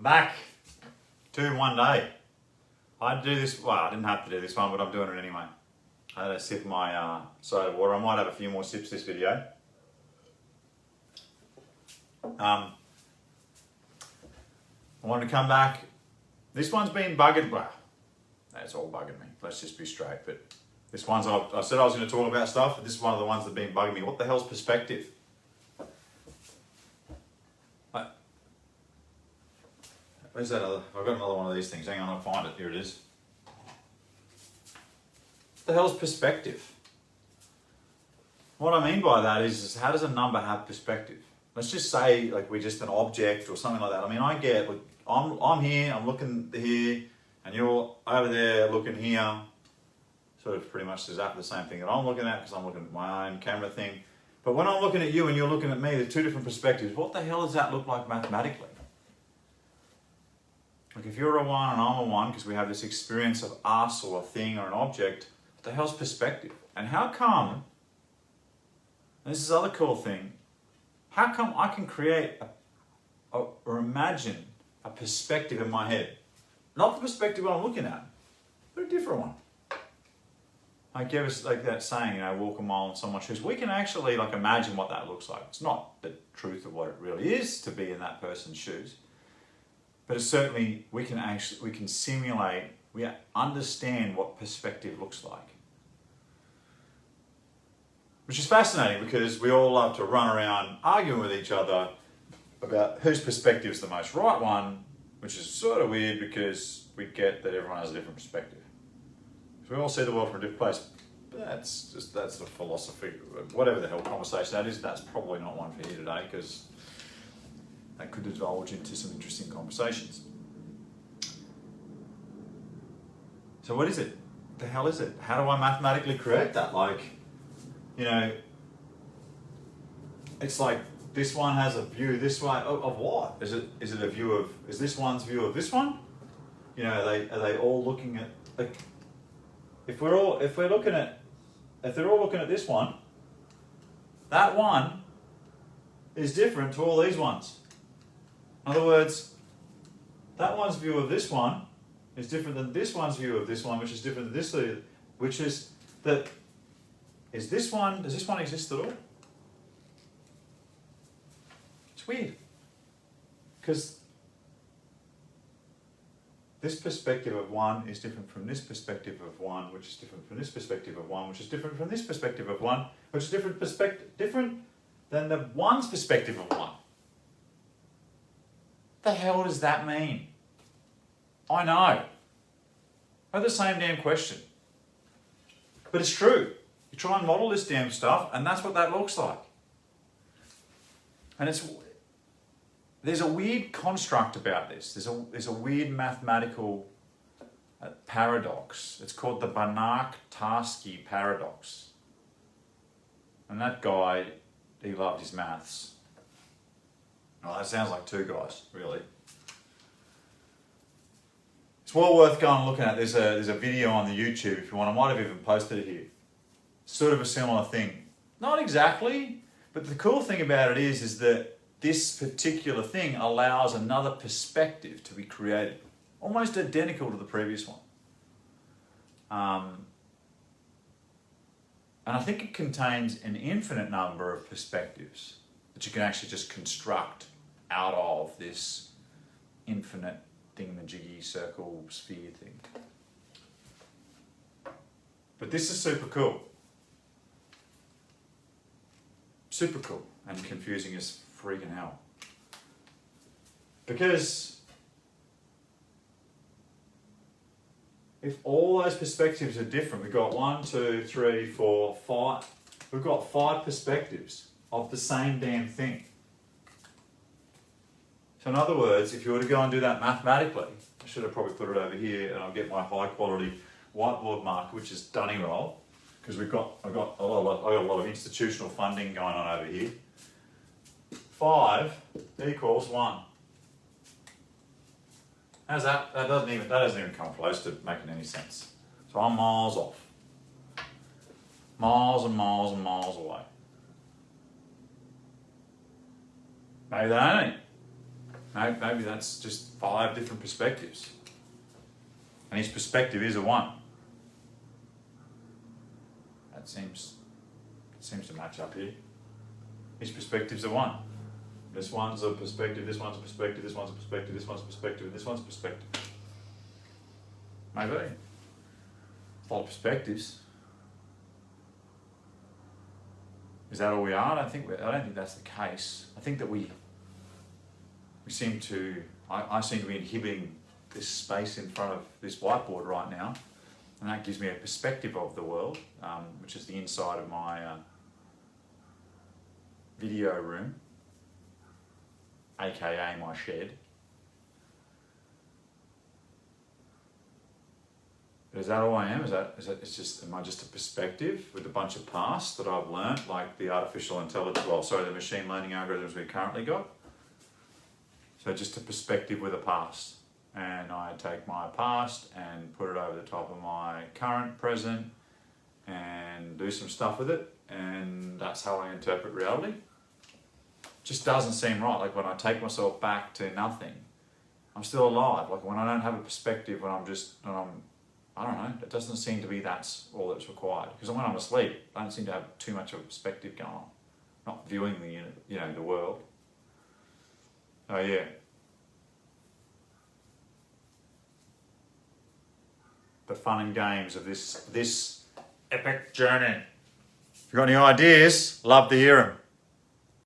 I'm back. 2 in 1 day. I had to do this, well, I didn't have to do this one, but I'm doing it anyway. I had a sip of my soda water. I might have a few more sips this video. I wanted to come back. This one's been bugging, well, it's all bugging me. Let's just be straight. But this one's, I said I was going to talk about stuff, but this is one of the ones that have been bugging me. What the hell's perspective? Where's that other? I've got another one of these things. Hang on, I'll find it. Here it is. What the hell's perspective? What I mean by that is how does a number have perspective? Let's just say like we're just an object or something like that. I mean, I get, like, I'm here, I'm looking here, and you're over there looking here. Sort of pretty much exactly the same thing that I'm looking at because I'm looking at my own camera thing. But when I'm looking at you and you're looking at me, there's two different perspectives. What the hell does that look like mathematically? Like if you're a 1 and I'm a 1, because we have this experience of us or a thing or an object, what the hell's perspective? And how come, and this is the other cool thing, how come I can create or imagine a perspective in my head? Not the perspective I'm looking at, but a different one. I give us like that saying, walk a mile in someone's shoes. We can actually like imagine what that looks like. It's not the truth of what it really is to be in that person's shoes. But it's certainly, we can simulate, we understand what perspective looks like. Which is fascinating because we all love to run around arguing with each other about whose perspective is the most right one, which is sort of weird because we get that everyone has a different perspective. So we all see the world from a different place. But that's the philosophy, whatever the hell conversation that is, that's probably not one for you today because that could divulge into some interesting conversations. So what is it? What the hell is it? How do I mathematically create that? Like, it's like this one has a view this way of what? Is it a view of? Is this one's view of this one? Are they all looking at, like, if they're all looking at this one, that one is different to all these ones. In other words, that one's view of this one is different than this one's view of this one, which is different than this, which is that, does this one exist at all? It's weird. Because this perspective of one is different from this perspective of one, which is different from this perspective of one, which is different from this perspective of one, which is different than the one's perspective of one. What the hell does that mean? I know. I have the same damn question. But it's true. You try and model this damn stuff, and that's what that looks like. And there's a weird construct about this. There's a weird mathematical paradox. It's called the Banach-Tarski paradox. And that guy, he loved his maths. Well, that sounds like two guys, really. It's well worth going and looking at. There's a video on the YouTube if you want. I might have even posted it here. Sort of a similar thing. Not exactly, but the cool thing about it is that this particular thing allows another perspective to be created, almost identical to the previous one. And I think it contains an infinite number of perspectives that you can actually just construct out of this infinite thingamajiggy circle sphere thing. But this is super cool. Super cool and confusing as freaking hell. Because if all those perspectives are different, we've got 1, 2, 3, 4, 5. We've got 5 perspectives of the same damn thing. So in other words, if you were to go and do that mathematically, I should have probably put it over here and I'll get my high quality whiteboard marker, which is Dunning roll, because I got a lot of institutional funding going on over here. 5 equals 1. How's that? That doesn't even come close to making any sense. So I'm miles off. Miles and miles and miles away. Maybe that ain't it. Maybe that's just 5 different perspectives. And his perspective is a 1. That seems to match up here. His perspective's a 1. This one's a perspective, this one's a perspective, this one's a perspective, this one's a perspective, and this one's a perspective. Maybe. It's a lot of perspectives. Is that all we are? I don't think that's the case. I think that we seem to, I seem to be inhibiting this space in front of this whiteboard right now, and that gives me a perspective of the world, which is the inside of my video room, aka my shed. But is that all I am? Am I just a perspective with a bunch of past that I've learnt, like the the machine learning algorithms we currently got? So just a perspective with a past. And I take my past and put it over the top of my current, present, and do some stuff with it, and that's how I interpret reality. Just doesn't seem right. Like when I take myself back to nothing, I'm still alive. Like when I don't have a perspective, I don't know, it doesn't seem to be that's all that's required. Because when I'm asleep, I don't seem to have too much of a perspective going on. Not viewing the world. Oh yeah. The fun and games of this epic journey. If you've got any ideas, love to hear them.